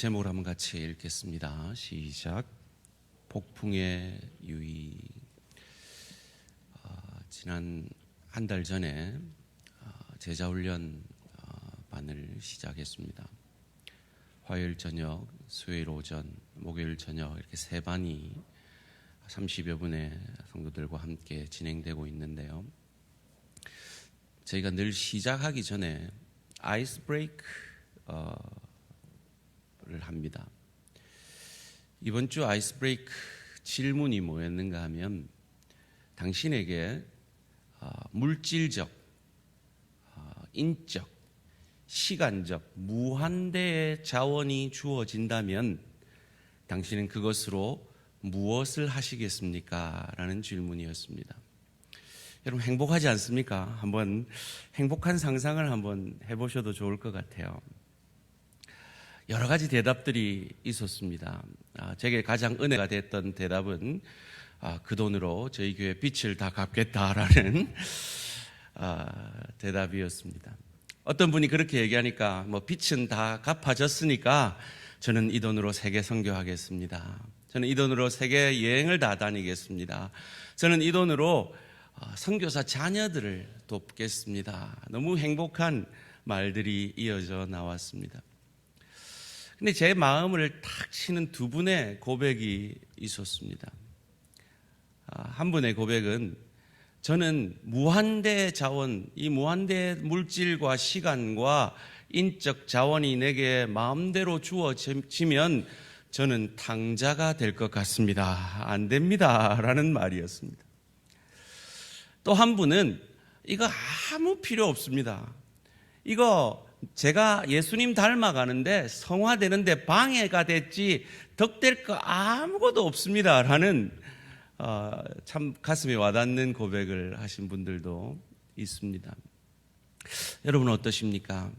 제목을 한번 같이 읽겠습니다. 시작. 폭풍의 유의. 지난 한 달 전에 제자훈련 반을 시작했습니다. 화요일 저녁, 수요일 오전, 목요일 저녁 이렇게 세 반이 30여 분의 성도들과 함께 진행되고 있는데요. 저희가 늘 시작하기 전에 아이스 브레이크를 합니다. 이번 주 아이스 브레이크 질문이 뭐였는가 하면, 당신에게 물질적, 인적, 시간적, 무한대의 자원이 주어진다면 당신은 그것으로 무엇을 하시겠습니까? 라는 질문이었습니다. 여러분, 행복하지 않습니까? 한번 행복한 상상을 한번 해보셔도 좋을 것 같아요. 여러 가지 대답들이 있었습니다. 제게 가장 은혜가 됐던 대답은 그 돈으로 저희 교회 빚을 다 갚겠다라는 대답이었습니다. 어떤 분이 그렇게 얘기하니까 빚은 다 갚아졌으니까 저는 이 돈으로 세계 선교하겠습니다. 저는 이 돈으로 세계 여행을 다 다니겠습니다. 저는 이 돈으로 선교사 자녀들을 돕겠습니다. 너무 행복한 말들이 이어져 나왔습니다. 근데 제 마음을 탁 치는 두 분의 고백이 있었습니다. 한 분의 고백은, 저는 무한대 자원, 이 무한대 물질과 시간과 인적 자원이 내게 마음대로 주어지면 저는 탕자가 될 것 같습니다. 안 됩니다. 라는 말이었습니다. 또 한 분은, 이거 아무 필요 없습니다. 이거 제가 예수님 닮아가는데 성화되는데 방해가 됐지 덕될 거 아무것도 없습니다. 라는 참 가슴에 와닿는 고백을 하신 분들도 있습니다. 여러분은 어떠십니까?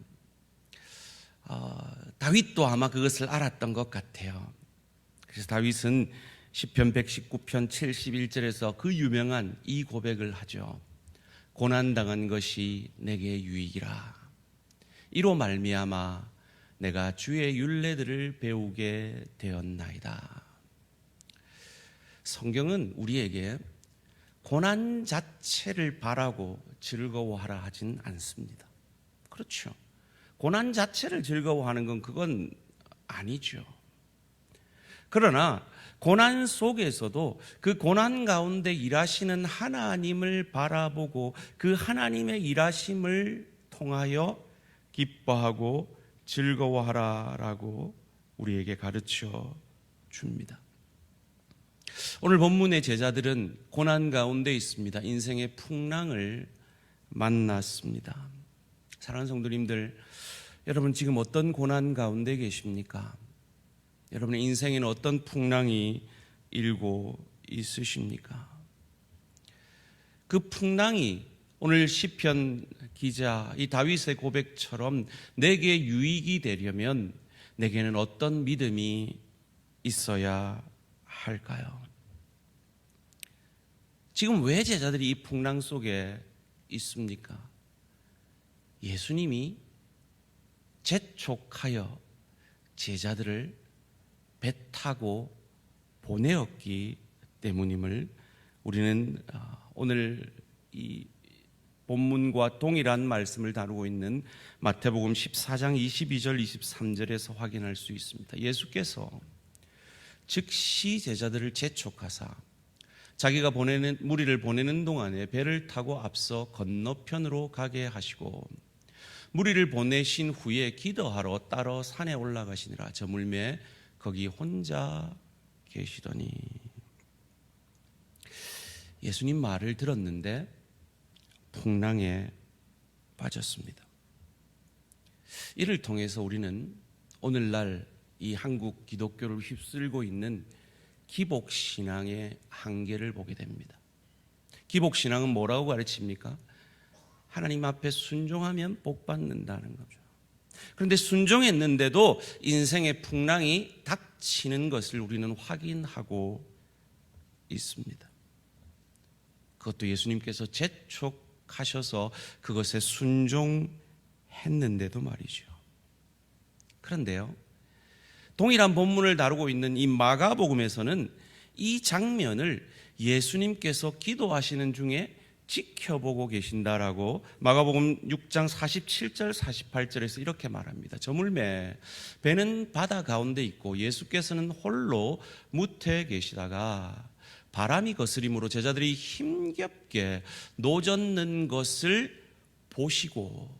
다윗도 아마 그것을 알았던 것 같아요. 그래서 다윗은 시편 119편 71절에서 그 유명한 이 고백을 하죠. 고난당한 것이 내게 유익이라. 이로 말미암아 내가 주의 율례들을 배우게 되었나이다. 성경은 우리에게 고난 자체를 바라고 즐거워하라 하진 않습니다. 그렇죠. 고난 자체를 즐거워하는 건 그건 아니죠. 그러나 고난 속에서도 그 고난 가운데 일하시는 하나님을 바라보고 그 하나님의 일하심을 통하여 기뻐하고 즐거워하라라고 우리에게 가르쳐 줍니다. 오늘 본문의 제자들은 고난 가운데 있습니다. 인생의 풍랑을 만났습니다. 사랑하는 성도님들, 여러분 지금 어떤 고난 가운데 계십니까? 여러분의 인생에는 어떤 풍랑이 일고 있으십니까? 그 풍랑이 오늘 시편 기자 이 다윗의 고백처럼 내게 유익이 되려면 내게는 어떤 믿음이 있어야 할까요? 지금 왜 제자들이 이 풍랑 속에 있습니까? 예수님이 재촉하여 제자들을 배 타고 보내었기 때문임을 우리는 오늘 이 본문과 동일한 말씀을 다루고 있는 마태복음 14장 22절 23절에서 확인할 수 있습니다. 예수께서 즉시 제자들을 재촉하사 자기가 무리를 보내는 동안에 배를 타고 앞서 건너편으로 가게 하시고 무리를 보내신 후에 기도하러 따로 산에 올라가시니라. 저물매 거기 혼자 계시더니. 예수님 말을 들었는데 풍랑에 빠졌습니다. 이를 통해서 우리는 오늘날 이 한국 기독교를 휩쓸고 있는 기복신앙의 한계를 보게 됩니다. 기복신앙은 뭐라고 가르칩니까? 하나님 앞에 순종하면 복 받는다는 거죠. 그런데 순종했는데도 인생의 풍랑이 닥치는 것을 우리는 확인하고 있습니다. 그것도 예수님께서 재촉하셔서 그것에 순종했는데도 말이죠. 그런데요, 동일한 본문을 다루고 있는 이 마가복음에서는 이 장면을 예수님께서 기도하시는 중에 지켜보고 계신다라고 마가복음 6장 47절 48절에서 이렇게 말합니다. 저물매 배는 바다 가운데 있고 예수께서는 홀로 무태에 계시다가 바람이 거스림으로 제자들이 힘겹게 노젓는 것을 보시고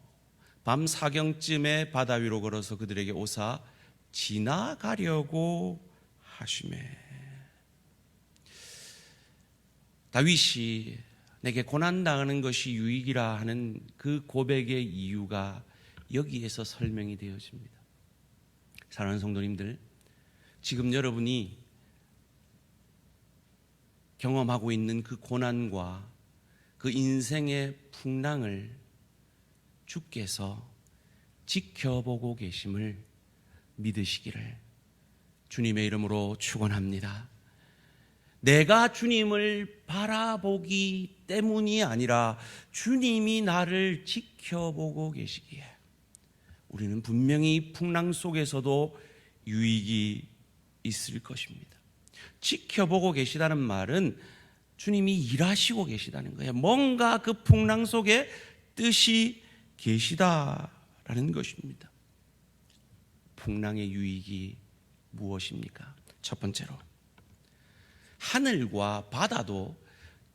밤 사경쯤에 바다 위로 걸어서 그들에게 오사 지나가려고 하시매. 다윗이 내게 고난당하는 것이 유익이라 하는 그 고백의 이유가 여기에서 설명이 되어집니다. 사랑하는 성도님들, 지금 여러분이 경험하고 있는 그 고난과 그 인생의 풍랑을 주께서 지켜보고 계심을 믿으시기를 주님의 이름으로 축원합니다. 내가 주님을 바라보기 때문이 아니라 주님이 나를 지켜보고 계시기에 우리는 분명히 풍랑 속에서도 유익이 있을 것입니다. 지켜보고 계시다는 말은 주님이 일하시고 계시다는 거예요. 뭔가 그 풍랑 속에 뜻이 계시다라는 것입니다. 풍랑의 유익이 무엇입니까? 첫 번째로 하늘과 바다도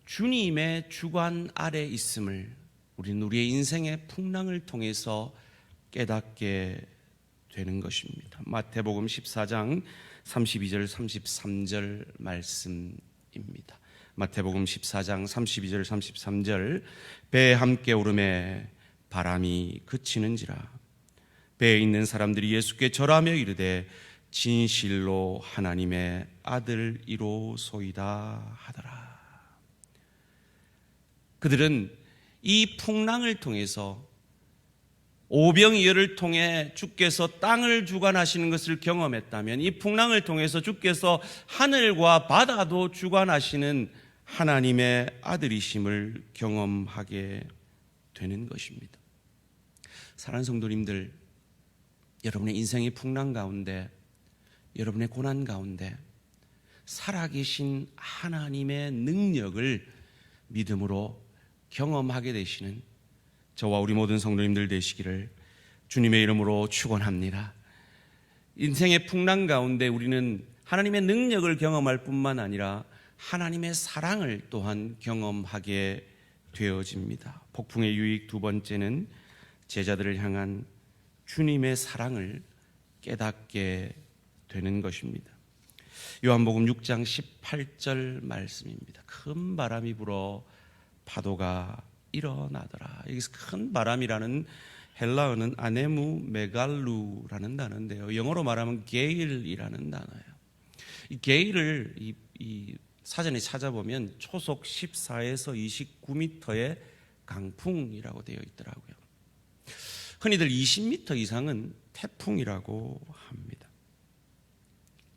주님의 주관 아래 있음을 우리는 우리의 인생의 풍랑을 통해서 깨닫게 되는 것입니다. 마태복음 14장 32절 33절 말씀입니다. 마태복음 14장 32절 33절 배에 함께 오르매 바람이 그치는지라 배에 있는 사람들이 예수께 절하며 이르되 진실로 하나님의 아들이로소이다 하더라. 그들은 이 풍랑을 통해서 오병이어를 통해 주께서 땅을 주관하시는 것을 경험했다면 이 풍랑을 통해서 주께서 하늘과 바다도 주관하시는 하나님의 아들이심을 경험하게 되는 것입니다. 사랑하는 성도님들, 여러분의 인생의 풍랑 가운데, 여러분의 고난 가운데 살아계신 하나님의 능력을 믿음으로 경험하게 되시는 저와 우리 모든 성도님들 되시기를 주님의 이름으로 축원합니다. 인생의 풍랑 가운데 우리는 하나님의 능력을 경험할 뿐만 아니라 하나님의 사랑을 또한 경험하게 되어집니다. 폭풍의 유익 두 번째는 제자들을 향한 주님의 사랑을 깨닫게 되는 것입니다. 요한복음 6장 18절 말씀입니다. 큰 바람이 불어 파도가 일어나더라. 여기서 큰 바람이라는 헬라어는 아네무 메갈루라는 단어인데요. 영어로 말하면 게일이라는 단어예요. 이 게일을 이 사전에 찾아보면 초속 14에서 29m의 강풍이라고 되어 있더라고요. 흔히들 20m 이상은 태풍이라고 합니다.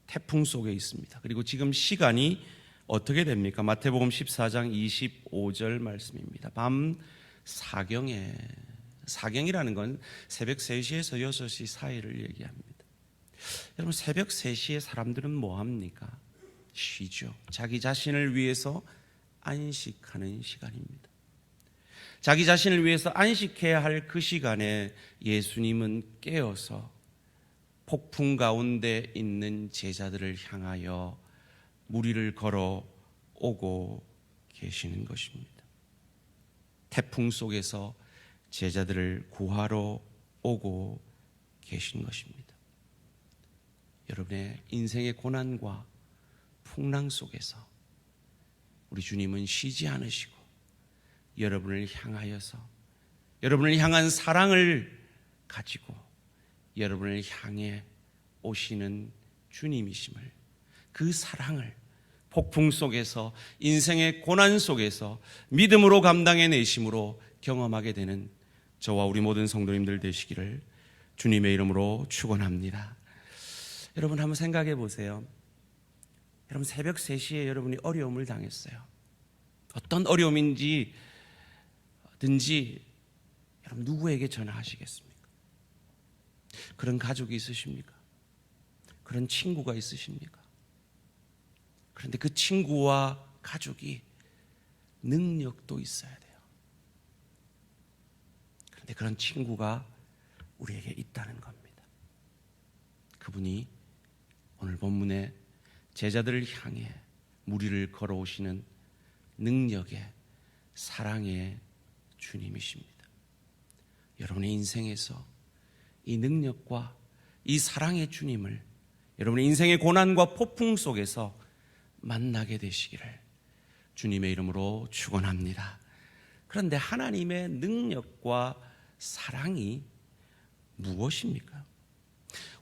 태풍 속에 있습니다. 그리고 지금 시간이 어떻게 됩니까? 마태복음 14장 25절 말씀입니다. 밤 사경에, 사경이라는 건 새벽 3시에서 6시 사이를 얘기합니다. 여러분, 새벽 3시에 사람들은 뭐 합니까? 쉬죠. 자기 자신을 위해서 안식하는 시간입니다. 자기 자신을 위해서 안식해야 할 그 시간에 예수님은 깨어서 폭풍 가운데 있는 제자들을 향하여 무리를 걸어 오고 계시는 것입니다. 태풍 속에서 제자들을 구하러 오고 계신 것입니다. 여러분의 인생의 고난과 풍랑 속에서 우리 주님은 쉬지 않으시고 여러분을 향하여서 여러분을 향한 사랑을 가지고 여러분을 향해 오시는 주님이심을, 그 사랑을 폭풍 속에서 인생의 고난 속에서 믿음으로 감당해내심으로 경험하게 되는 저와 우리 모든 성도님들 되시기를 주님의 이름으로 축원합니다. 여러분 한번 생각해 보세요. 여러분 새벽 3시에 여러분이 어려움을 당했어요. 어떤 어려움인지 여러분 누구에게 전화하시겠습니까? 그런 가족이 있으십니까? 그런 친구가 있으십니까? 그런데 그 친구와 가족이 능력도 있어야 돼요. 그런데 그런 친구가 우리에게 있다는 겁니다. 그분이 오늘 본문에 제자들을 향해 무리를 걸어오시는 능력의, 사랑의 주님이십니다. 여러분의 인생에서 이 능력과 이 사랑의 주님을 여러분의 인생의 고난과 폭풍 속에서 만나게 되시기를 주님의 이름으로 축원합니다. 그런데 하나님의 능력과 사랑이 무엇입니까?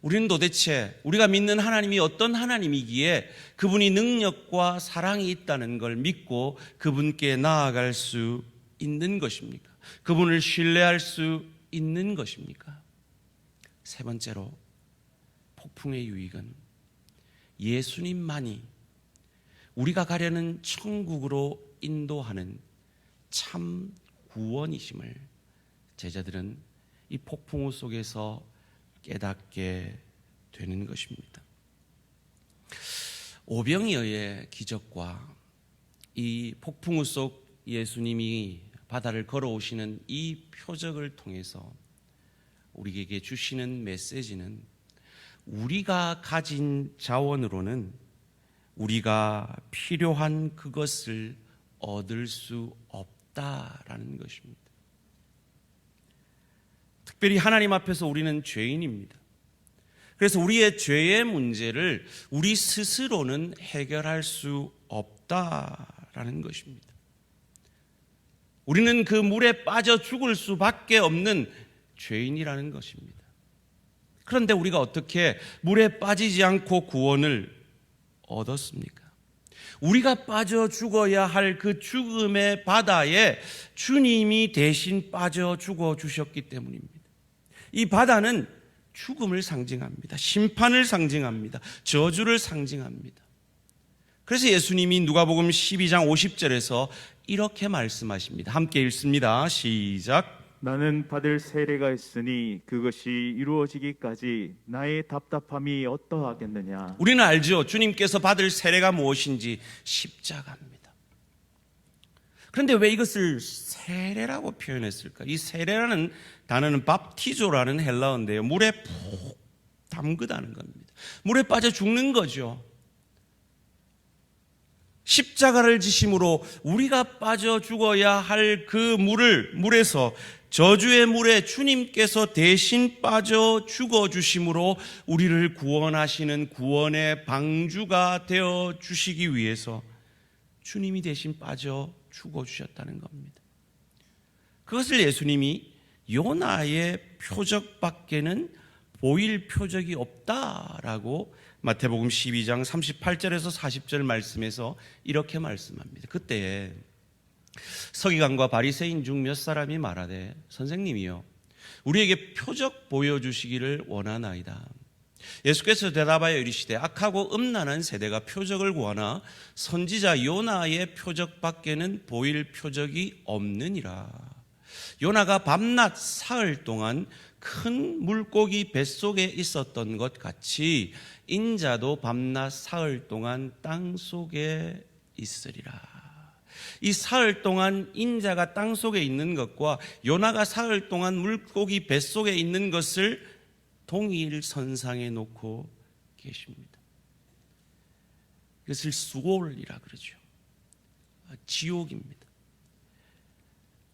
우리는 도대체 우리가 믿는 하나님이 어떤 하나님이기에 그분이 능력과 사랑이 있다는 걸 믿고 그분께 나아갈 수 있는 것입니까? 그분을 신뢰할 수 있는 것입니까? 세 번째로, 폭풍의 유익은 예수님만이 우리가 가려는 천국으로 인도하는 참 구원이심을 제자들은 이 폭풍우 속에서 깨닫게 되는 것입니다. 오병이어의 기적과 이 폭풍우 속 예수님이 바다를 걸어오시는 이 표적을 통해서 우리에게 주시는 메시지는 우리가 가진 자원으로는 우리가 필요한 그것을 얻을 수 없다라는 것입니다. 특별히 하나님 앞에서 우리는 죄인입니다. 그래서 우리의 죄의 문제를 우리 스스로는 해결할 수 없다라는 것입니다. 우리는 그 물에 빠져 죽을 수밖에 없는 죄인이라는 것입니다. 그런데 우리가 어떻게 물에 빠지지 않고 구원을 얻었습니까? 우리가 빠져 죽어야 할 그 죽음의 바다에 주님이 대신 빠져 죽어 주셨기 때문입니다. 이 바다는 죽음을 상징합니다. 심판을 상징합니다. 저주를 상징합니다. 그래서 예수님이 누가복음 12장 50절에서 이렇게 말씀하십니다. 함께 읽습니다. 시작. 나는 받을 세례가 있으니 그것이 이루어지기까지 나의 답답함이 어떠하겠느냐. 우리는 알죠. 주님께서 받을 세례가 무엇인지 십자가입니다. 그런데 왜 이것을 세례라고 표현했을까? 이 세례라는 단어는 밥티조라는 헬라어인데요, 물에 푹 담그다는 겁니다. 물에 빠져 죽는 거죠. 십자가를 지심으로 우리가 빠져 죽어야 할 그 물에서, 저주의 물에 주님께서 대신 빠져 죽어 주심으로 우리를 구원하시는 구원의 방주가 되어 주시기 위해서 주님이 대신 빠져 죽어 주셨다는 겁니다. 그것을 예수님이 요나의 표적밖에는 보일 표적이 없다라고 마태복음 12장 38절에서 40절 말씀에서 이렇게 말씀합니다. 그때에 서기관과 바리새인 중 몇 사람이 말하되 선생님이여 우리에게 표적 보여주시기를 원하나이다. 예수께서 대답하여 이르시되 악하고 음란한 세대가 표적을 구하나 선지자 요나의 표적밖에는 보일 표적이 없느니라. 요나가 밤낮 사흘 동안 큰 물고기 뱃속에 있었던 것 같이 인자도 밤낮 사흘 동안 땅속에 있으리라. 이 사흘 동안 인자가 땅속에 있는 것과 요나가 사흘 동안 물고기 뱃속에 있는 것을 동일선상에 놓고 계십니다. 이것을 수올이라 그러죠. 지옥입니다.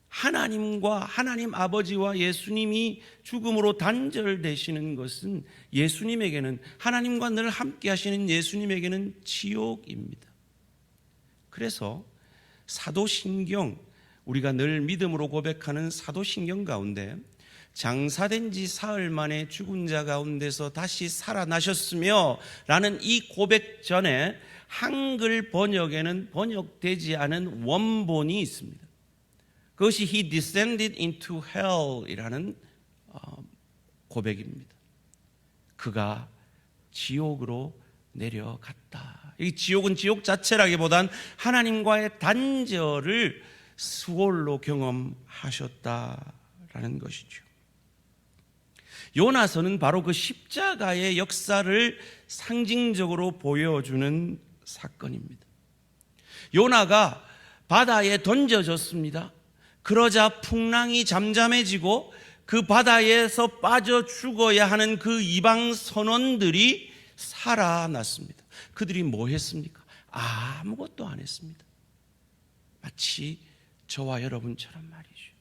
하나님과 하나님 아버지와 예수님이 죽음으로 단절되시는 것은 예수님에게는, 하나님과 늘 함께 하시는 예수님에게는 지옥입니다. 그래서 사도신경, 우리가 늘 믿음으로 고백하는 사도신경 가운데 장사된 지 사흘 만에 죽은 자 가운데서 다시 살아나셨으며 라는 이 고백 전에 한글 번역에는 번역되지 않은 원본이 있습니다. 그것이 He descended into hell 이라는 고백입니다. 그가 지옥으로 내려갔다. 이 지옥은 지옥 자체라기보단 하나님과의 단절을 수월로 경험하셨다라는 것이죠. 요나서는 바로 그 십자가의 역사를 상징적으로 보여주는 사건입니다. 요나가 바다에 던져졌습니다. 그러자 풍랑이 잠잠해지고 그 바다에서 빠져 죽어야 하는 그 이방 선원들이 살아났습니다. 그들이 뭐 했습니까? 아무것도 안 했습니다. 마치 저와 여러분처럼 말이죠.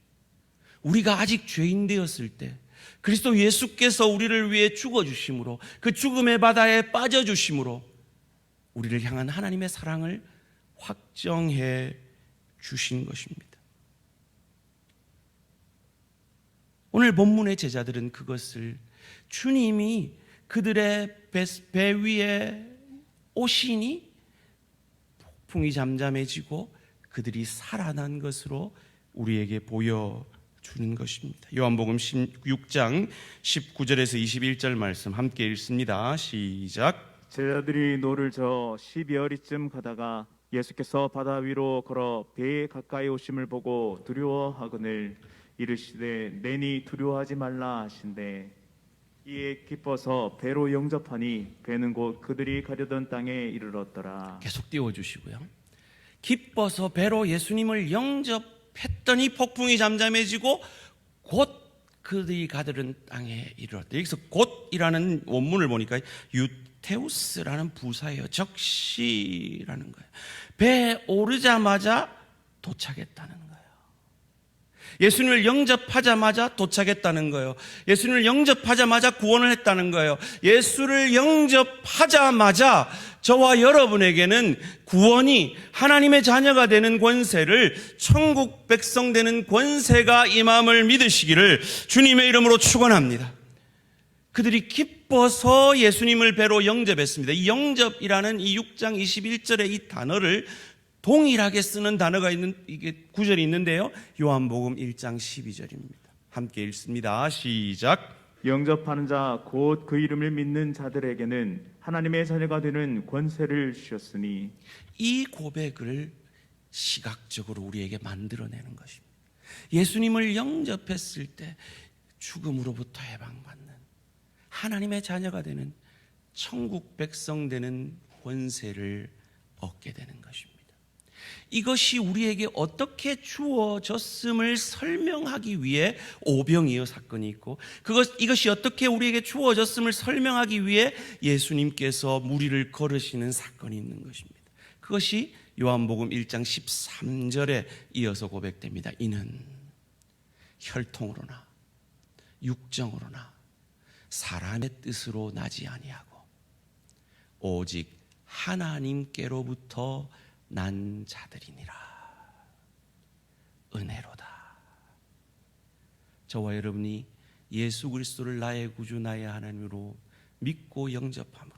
우리가 아직 죄인 되었을 때 그리스도 예수께서 우리를 위해 죽어주심으로, 그 죽음의 바다에 빠져주심으로 우리를 향한 하나님의 사랑을 확정해 주신 것입니다. 오늘 본문의 제자들은 그것을 주님이 그들의 배 위에 오시니 폭풍이 잠잠해지고 그들이 살아난 것으로 우리에게 보여주는 것입니다. 요한복음 16장 19절에서 21절 말씀 함께 읽습니다. 시작. 제자들이 노를 저어 12어리쯤 가다가 예수께서 바다 위로 걸어 배에 가까이 오심을 보고 두려워하거늘 이르시되 내니 두려워하지 말라 하신대 이에 기뻐서 배로 영접하니 배는 곧 그들이 가려던 땅에 이르렀더라. 계속 띄워주시고요. 기뻐서 배로 예수님을 영접했더니 폭풍이 잠잠해지고 곧 그들이 가려던 땅에 이르렀다. 여기서 곧이라는 원문을 보니까 유테우스라는 부사예요. 적시라는 거예요. 배에 오르자마자 도착했다는 거예요. 예수님을 영접하자마자 도착했다는 거예요. 예수님을 영접하자마자 구원을 했다는 거예요. 예수를 영접하자마자 저와 여러분에게는 구원이, 하나님의 자녀가 되는 권세를, 천국 백성 되는 권세가 임함을 믿으시기를 주님의 이름으로 축원합니다. 그들이 기뻐서 예수님을 배로 영접했습니다. 이 영접이라는 이 6장 21절의 이 단어를 동일하게 쓰는 단어가 있는, 이게 구절이 있는데요. 요한복음 1장 12절입니다. 함께 읽습니다. 시작. 영접하는 자 곧 그 이름을 믿는 자들에게는 하나님의 자녀가 되는 권세를 주셨으니. 이 고백을 시각적으로 우리에게 만들어내는 것입니다. 예수님을 영접했을 때 죽음으로부터 해방받는 하나님의 자녀가 되는 천국 백성 되는 권세를 얻게 되는 것입니다. 이것이 우리에게 어떻게 주어졌음을 설명하기 위해 오병이어 사건이 있고, 이것이 어떻게 우리에게 주어졌음을 설명하기 위해 예수님께서 무리를 걸으시는 사건이 있는 것입니다. 그것이 요한복음 1장 13절에 이어서 고백됩니다. 이는 혈통으로나 육정으로나 사람의 뜻으로 나지 아니하고 오직 하나님께로부터 난 자들이니라. 은혜로다. 저와 여러분이 예수 그리스도를 나의 구주 나의 하나님으로 믿고 영접함으로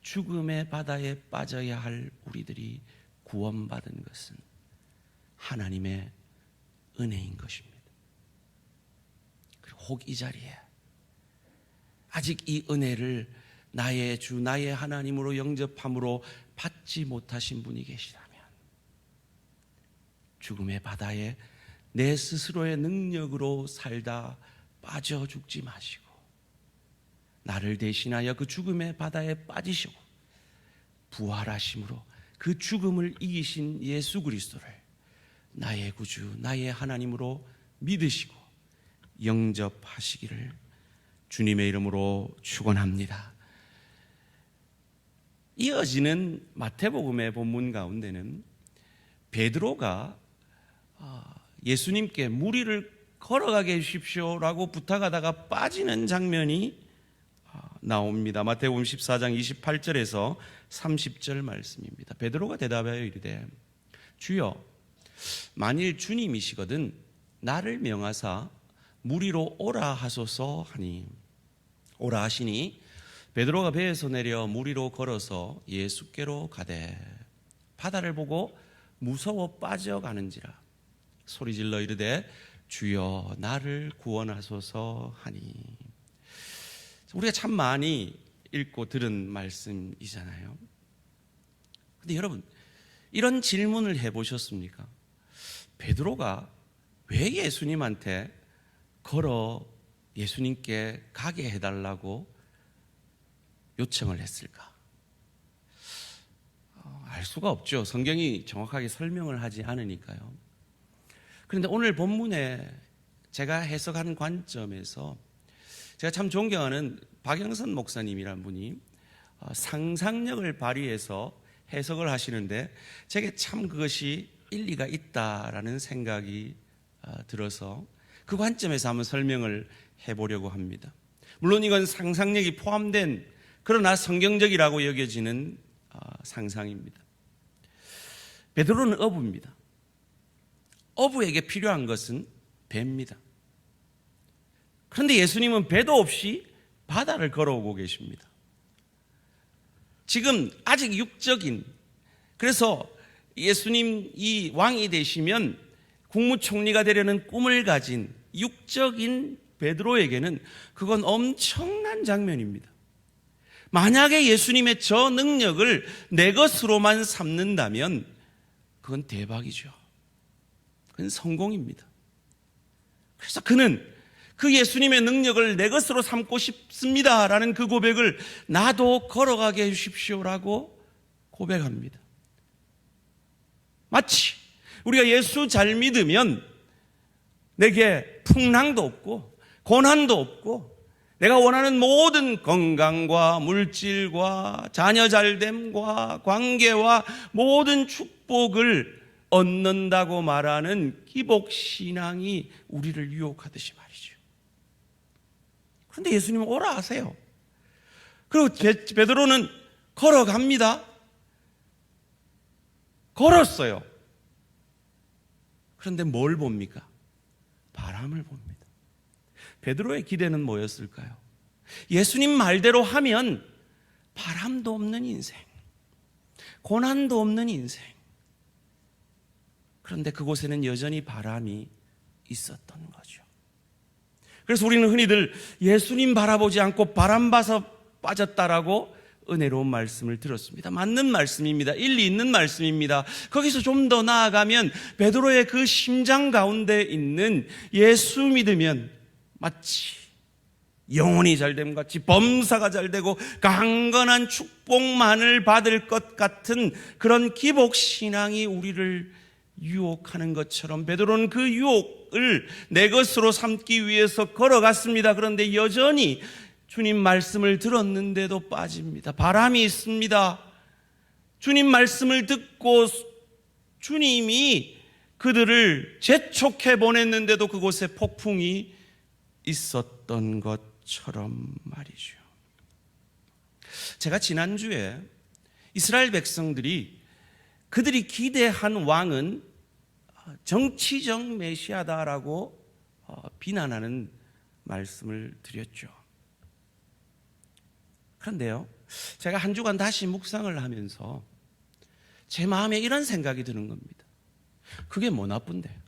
죽음의 바다에 빠져야 할 우리들이 구원받은 것은 하나님의 은혜인 것입니다. 그리고 혹 이 자리에 아직 이 은혜를 나의 주 나의 하나님으로 영접함으로 받지 못하신 분이 계시다면 죽음의 바다에 내 스스로의 능력으로 살다 빠져 죽지 마시고 나를 대신하여 그 죽음의 바다에 빠지시고 부활하심으로 그 죽음을 이기신 예수 그리스도를 나의 구주 나의 하나님으로 믿으시고 영접하시기를 주님의 이름으로 축원합니다. 이어지는 마태복음의 본문 가운데는 베드로가 예수님께 무리를 걸어가게 해주십시오라고 부탁하다가 빠지는 장면이 나옵니다. 마태복음 14장 28절에서 30절 말씀입니다. 베드로가 대답하여 이르되 주여 만일 주님이시거든 나를 명하사 무리로 오라 하소서 하니 오라 하시니 베드로가 배에서 내려 무리로 걸어서 예수께로 가되 바다를 보고 무서워 빠져가는지라 소리질러 이르되 주여 나를 구원하소서 하니. 우리가 참 많이 읽고 들은 말씀이잖아요. 근데 여러분 이런 질문을 해보셨습니까? 베드로가 왜 예수님한테 걸어 예수님께 가게 해달라고 요청을 했을까? 알 수가 없죠. 성경이 정확하게 설명을 하지 않으니까요. 그런데 오늘 본문에 제가 해석한 관점에서 제가 참 존경하는 박영선 목사님이라는 분이 상상력을 발휘해서 해석을 하시는데 제게 참 그것이 일리가 있다라는 생각이 들어서 그 관점에서 한번 설명을 해보려고 합니다. 물론 이건 상상력이 포함된 그러나 성경적이라고 여겨지는 상상입니다. 베드로는 어부입니다. 어부에게 필요한 것은 배입니다. 그런데 예수님은 배도 없이 바다를 걸어오고 계십니다. 지금 아직 육적인, 그래서 예수님이 왕이 되시면 국무총리가 되려는 꿈을 가진 육적인 베드로에게는 그건 엄청난 장면입니다. 만약에 예수님의 저 능력을 내 것으로만 삼는다면 그건 대박이죠. 그건 성공입니다. 그래서 그는 그 예수님의 능력을 내 것으로 삼고 싶습니다라는 그 고백을 나도 걸어가게 해주십시오라고 고백합니다. 마치 우리가 예수 잘 믿으면 내게 풍랑도 없고 고난도 없고 내가 원하는 모든 건강과 물질과 자녀 잘됨과 관계와 모든 축복을 얻는다고 말하는 기복신앙이 우리를 유혹하듯이 말이죠. 그런데 예수님은 오라 하세요. 그리고 베드로는 걸어갑니다. 걸었어요. 그런데 뭘 봅니까? 바람을 봅니다. 베드로의 기대는 뭐였을까요? 예수님 말대로 하면 바람도 없는 인생, 고난도 없는 인생. 그런데 그곳에는 여전히 바람이 있었던 거죠. 그래서 우리는 흔히들 예수님 바라보지 않고 바람 봐서 빠졌다라고 은혜로운 말씀을 들었습니다. 맞는 말씀입니다. 일리 있는 말씀입니다. 거기서 좀 더 나아가면 베드로의 그 심장 가운데 있는 예수 믿으면 마치 영혼이 잘됨 같이 범사가 잘되고 강건한 축복만을 받을 것 같은 그런 기복신앙이 우리를 유혹하는 것처럼 베드로는 그 유혹을 내 것으로 삼기 위해서 걸어갔습니다. 그런데 여전히 주님 말씀을 들었는데도 빠집니다. 바람이 있습니다. 주님 말씀을 듣고 주님이 그들을 재촉해 보냈는데도 그곳에 폭풍이 있었던 것처럼 말이죠. 제가 지난주에 이스라엘 백성들이 그들이 기대한 왕은 정치적 메시아다라고 비난하는 말씀을 드렸죠. 그런데요, 제가 한 주간 다시 묵상을 하면서 제 마음에 이런 생각이 드는 겁니다. 그게 뭐 나쁜데?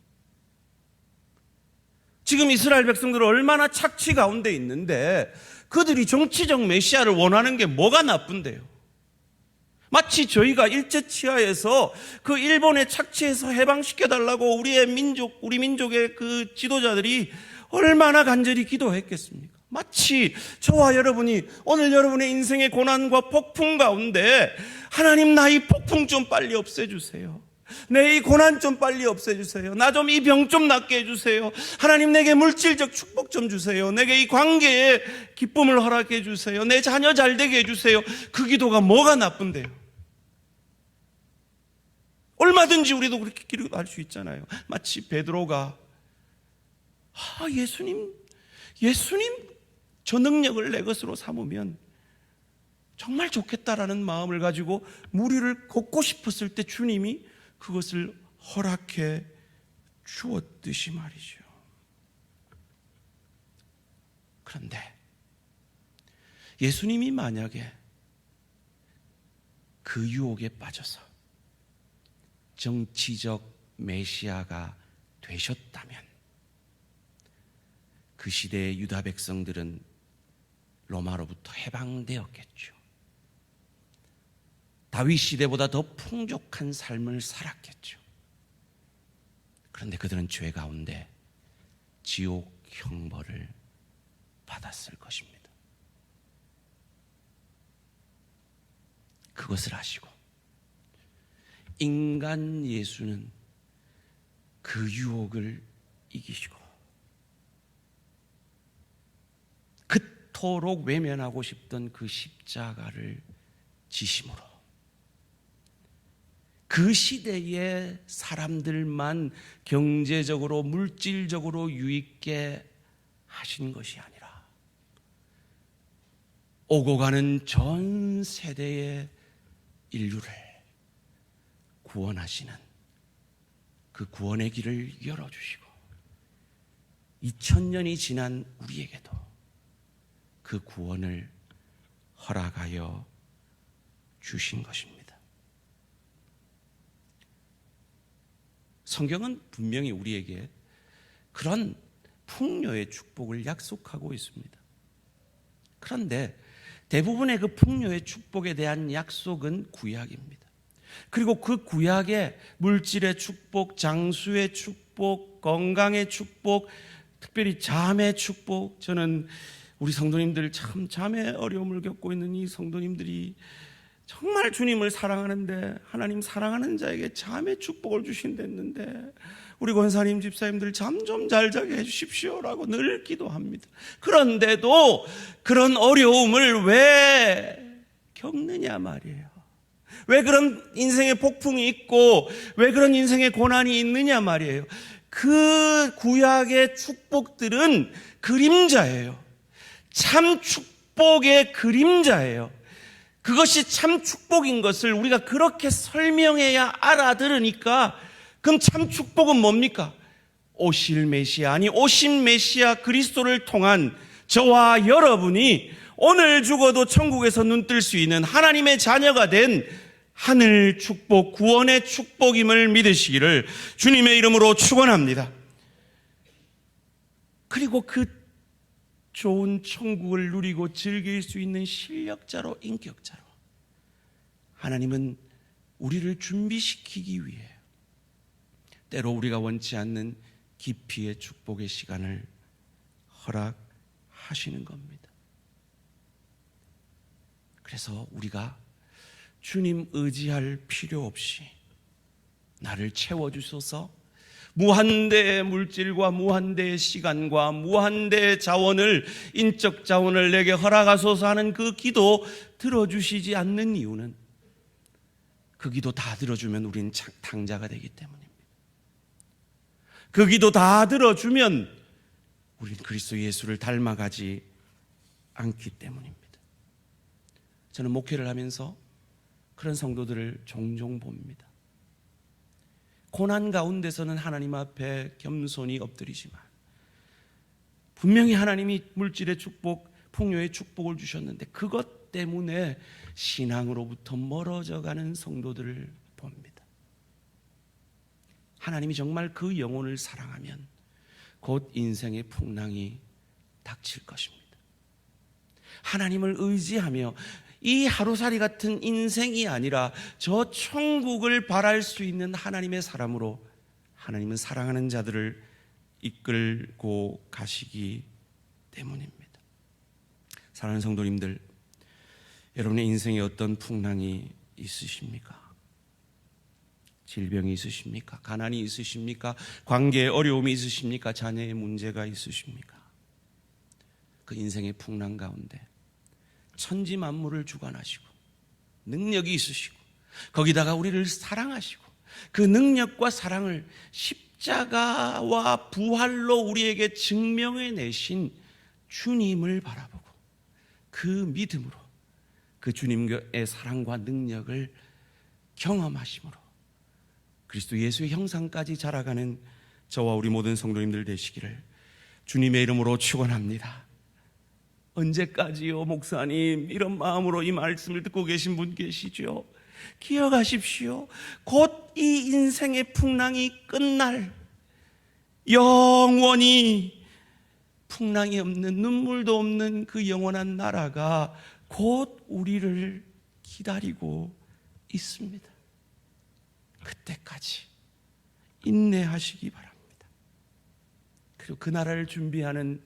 지금 이스라엘 백성들은 얼마나 착취 가운데 있는데 그들이 정치적 메시아를 원하는 게 뭐가 나쁜데요? 마치 저희가 일제치하에서 그 일본의 착취에서 해방시켜달라고 우리 민족의 그 지도자들이 얼마나 간절히 기도했겠습니까? 마치 저와 여러분이 오늘 여러분의 인생의 고난과 폭풍 가운데 하나님 나 이 폭풍 좀 빨리 없애주세요. 내 이 고난 좀 빨리 없애주세요. 나 좀 이 병 좀 낫게 해주세요. 하나님 내게 물질적 축복 좀 주세요. 내게 이 관계에 기쁨을 허락해 주세요. 내 자녀 잘 되게 해주세요. 그 기도가 뭐가 나쁜데요? 얼마든지 우리도 그렇게 기도할 수 있잖아요. 마치 베드로가 예수님 저 능력을 내 것으로 삼으면 정말 좋겠다라는 마음을 가지고 무리를 걷고 싶었을 때 주님이 그것을 허락해 주었듯이 말이죠. 그런데 예수님이 만약에 그 유혹에 빠져서 정치적 메시아가 되셨다면 그 시대의 유다 백성들은 로마로부터 해방되었겠죠. 다윗 시대보다 더 풍족한 삶을 살았겠죠. 그런데 그들은 죄 가운데 지옥 형벌을 받았을 것입니다. 그것을 아시고 인간 예수는 그 유혹을 이기시고 그토록 외면하고 싶던 그 십자가를 지심으로 그 시대의 사람들만 경제적으로 물질적으로 유익게 하신 것이 아니라 오고 가는 전 세대의 인류를 구원하시는 그 구원의 길을 열어주시고 2000년이 지난 우리에게도 그 구원을 허락하여 주신 것입니다. 성경은 분명히 우리에게 그런 풍요의 축복을 약속하고 있습니다. 그런데 대부분의 그 풍요의 축복에 대한 약속은 구약입니다. 그리고 그 구약의 물질의 축복, 장수의 축복, 건강의 축복, 특별히 잠의 축복, 저는 우리 성도님들 참 잠의 어려움을 겪고 있는 이 성도님들이 정말 주님을 사랑하는데 하나님 사랑하는 자에게 잠의 축복을 주신댔는데 우리 권사님 집사님들 잠 좀 잘 자게 해주십시오라고 늘 기도합니다. 그런데도 그런 어려움을 왜 겪느냐 말이에요. 왜 그런 인생의 폭풍이 있고 왜 그런 인생의 고난이 있느냐 말이에요. 그 구약의 축복들은 그림자예요. 참 축복의 그림자예요. 그것이 참 축복인 것을 우리가 그렇게 설명해야 알아들으니까 그럼 참 축복은 뭡니까? 오실 메시아, 아니 오신 메시아 그리스도를 통한 저와 여러분이 오늘 죽어도 천국에서 눈뜰 수 있는 하나님의 자녀가 된 하늘 축복, 구원의 축복임을 믿으시기를 주님의 이름으로 축원합니다. 그리고 그 좋은 천국을 누리고 즐길 수 있는 실력자로, 인격자로 하나님은 우리를 준비시키기 위해 때로 우리가 원치 않는 깊이의 축복의 시간을 허락하시는 겁니다. 그래서 우리가 주님 의지할 필요 없이 나를 채워주소서, 무한대의 물질과 무한대의 시간과 무한대의 자원을, 인적 자원을 내게 허락하소서 하는 그 기도 들어주시지 않는 이유는 그 기도 다 들어주면 우리는 탕자가 되기 때문입니다. 그 기도 다 들어주면 우리는 그리스도 예수를 닮아가지 않기 때문입니다. 저는 목회를 하면서 그런 성도들을 종종 봅니다. 고난 가운데서는 하나님 앞에 겸손히 엎드리지만 분명히 하나님이 물질의 축복, 풍요의 축복을 주셨는데 그것 때문에 신앙으로부터 멀어져 가는 성도들을 봅니다. 하나님이 정말 그 영혼을 사랑하면 곧 인생의 풍랑이 닥칠 것입니다. 하나님을 의지하며 이 하루살이 같은 인생이 아니라 저 천국을 바랄 수 있는 하나님의 사람으로 하나님은 사랑하는 자들을 이끌고 가시기 때문입니다. 사랑하는 성도님들, 여러분의 인생에 어떤 풍랑이 있으십니까? 질병이 있으십니까? 가난이 있으십니까? 관계에 어려움이 있으십니까? 자녀의 문제가 있으십니까? 그 인생의 풍랑 가운데 천지 만물을 주관하시고 능력이 있으시고 거기다가 우리를 사랑하시고 그 능력과 사랑을 십자가와 부활로 우리에게 증명해 내신 주님을 바라보고 그 믿음으로 그 주님의 사랑과 능력을 경험하심으로 그리스도 예수의 형상까지 자라가는 저와 우리 모든 성도님들 되시기를 주님의 이름으로 축원합니다. 언제까지요, 목사님? 이런 마음으로 이 말씀을 듣고 계신 분 계시죠? 기억하십시오. 곧 이 인생의 풍랑이 끝날, 영원히 풍랑이 없는, 눈물도 없는 그 영원한 나라가 곧 우리를 기다리고 있습니다. 그때까지 인내하시기 바랍니다. 그리고 그 나라를 준비하는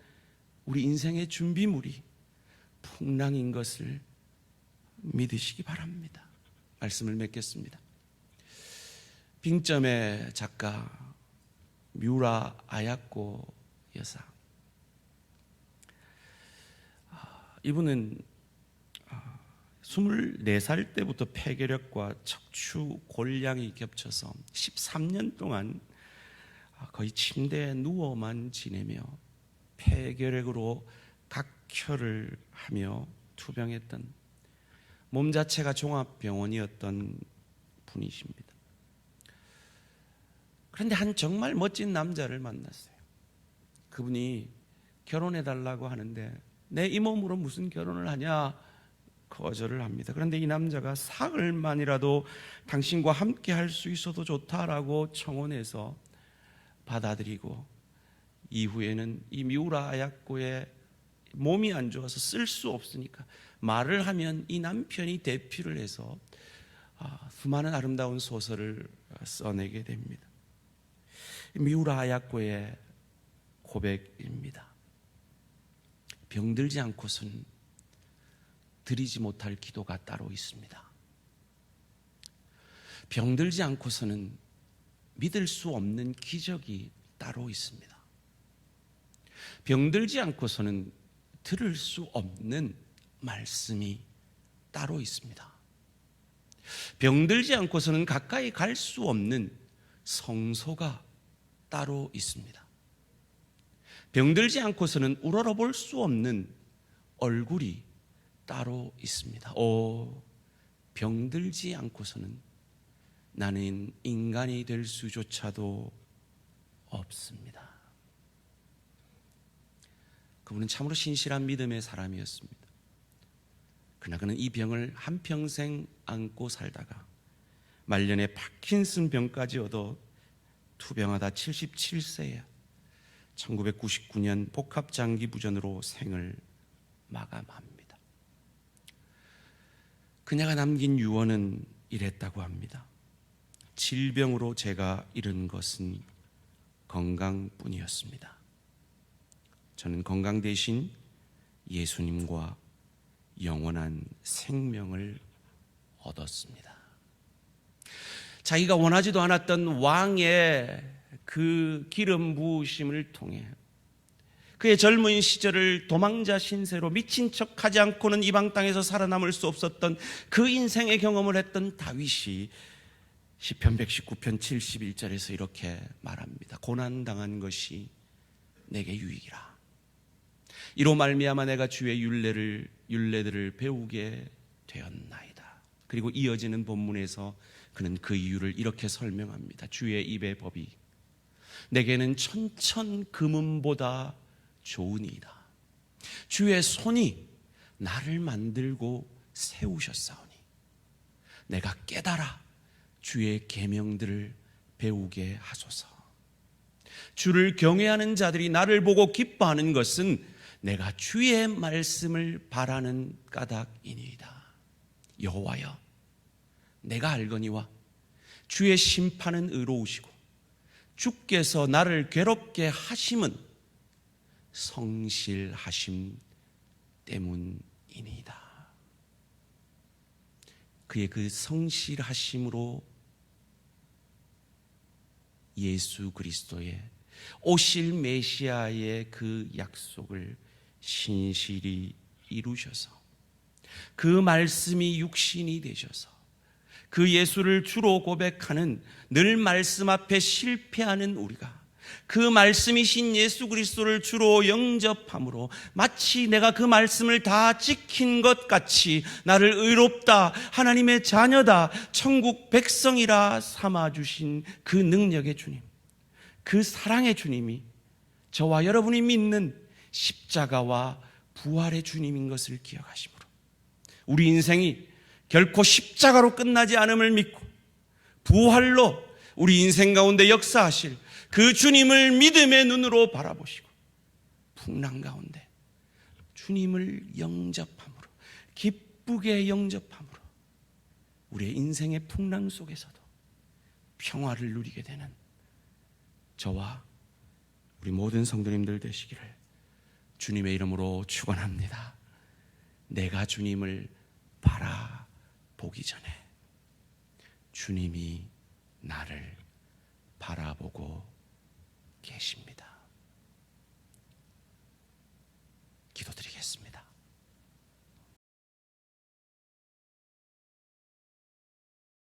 우리 인생의 준비물이 풍랑인 것을 믿으시기 바랍니다. 말씀을 맺겠습니다. 빙점의 작가 뮤라 아야코 여사, 이분은 24살 때부터 폐결핵과 척추 골량이 겹쳐서 13년 동안 거의 침대에 누워만 지내며 폐결핵으로 각혈을 하며 투병했던, 몸 자체가 종합병원이었던 분이십니다. 그런데 한 정말 멋진 남자를 만났어요. 그분이 결혼해달라고 하는데 내 이 몸으로 무슨 결혼을 하냐 거절을 합니다. 그런데 이 남자가 사흘만이라도 당신과 함께 할 수 있어도 좋다라고 청혼해서 받아들이고, 이후에는 이 미우라 아야코의 몸이 안 좋아서 쓸 수 없으니까 말을 하면 이 남편이 대피를 해서 수많은 아름다운 소설을 써내게 됩니다. 미우라 아야코의 고백입니다. 병들지 않고선 드리지 못할 기도가 따로 있습니다. 병들지 않고서는 믿을 수 없는 기적이 따로 있습니다. 병들지 않고서는 들을 수 없는 말씀이 따로 있습니다. 병들지 않고서는 가까이 갈 수 없는 성소가 따로 있습니다. 병들지 않고서는 우러러볼 수 없는 얼굴이 따로 있습니다. 병들지 않고서는 나는 인간이 될 수조차도 없습니다. 그분은 참으로 신실한 믿음의 사람이었습니다. 그러나 그는 이 병을 한평생 안고 살다가 말년에 파킨슨 병까지 얻어 투병하다 77세에 1999년 복합장기부전으로 생을 마감합니다. 그녀가 남긴 유언은 이랬다고 합니다. 질병으로 제가 잃은 것은 건강뿐이었습니다. 저는 건강 대신 예수님과 영원한 생명을 얻었습니다. 자기가 원하지도 않았던 왕의 그 기름 부으심을 통해 그의 젊은 시절을 도망자 신세로 미친 척하지 않고는 이방 땅에서 살아남을 수 없었던 그 인생의 경험을 했던 다윗이 시편 119편 71절에서 이렇게 말합니다. 고난당한 것이 내게 유익이라. 이로 말미암아 내가 주의 율례들을 배우게 되었나이다. 그리고 이어지는 본문에서 그는 그 이유를 이렇게 설명합니다. 주의 입의 법이 내게는 천천 금은보다 좋으니이다. 주의 손이 나를 만들고 세우셨사오니 내가 깨달아 주의 계명들을 배우게 하소서. 주를 경외하는 자들이 나를 보고 기뻐하는 것은 내가 주의 말씀을 바라는 까닭이니이다. 여호와여, 내가 알거니와 주의 심판은 의로우시고 주께서 나를 괴롭게 하심은 성실하심 때문이니이다. 그의 그 성실하심으로 예수 그리스도의 오실 메시아의 그 약속을 신실히 이루셔서 그 말씀이 육신이 되셔서 그 예수를 주로 고백하는, 늘 말씀 앞에 실패하는 우리가 그 말씀이신 예수 그리스도를 주로 영접함으로 마치 내가 그 말씀을 다 지킨 것 같이 나를 의롭다, 하나님의 자녀다, 천국 백성이라 삼아주신 그 능력의 주님, 그 사랑의 주님이 저와 여러분이 믿는 십자가와 부활의 주님인 것을 기억하시므로 우리 인생이 결코 십자가로 끝나지 않음을 믿고 부활로 우리 인생 가운데 역사하실 그 주님을 믿음의 눈으로 바라보시고 풍랑 가운데 주님을 영접함으로, 기쁘게 영접함으로 우리의 인생의 풍랑 속에서도 평화를 누리게 되는 저와 우리 모든 성도님들 되시기를 주님의 이름으로 축원합니다. 내가 주님을 바라보기 전에 주님이 나를 바라보고 계십니다.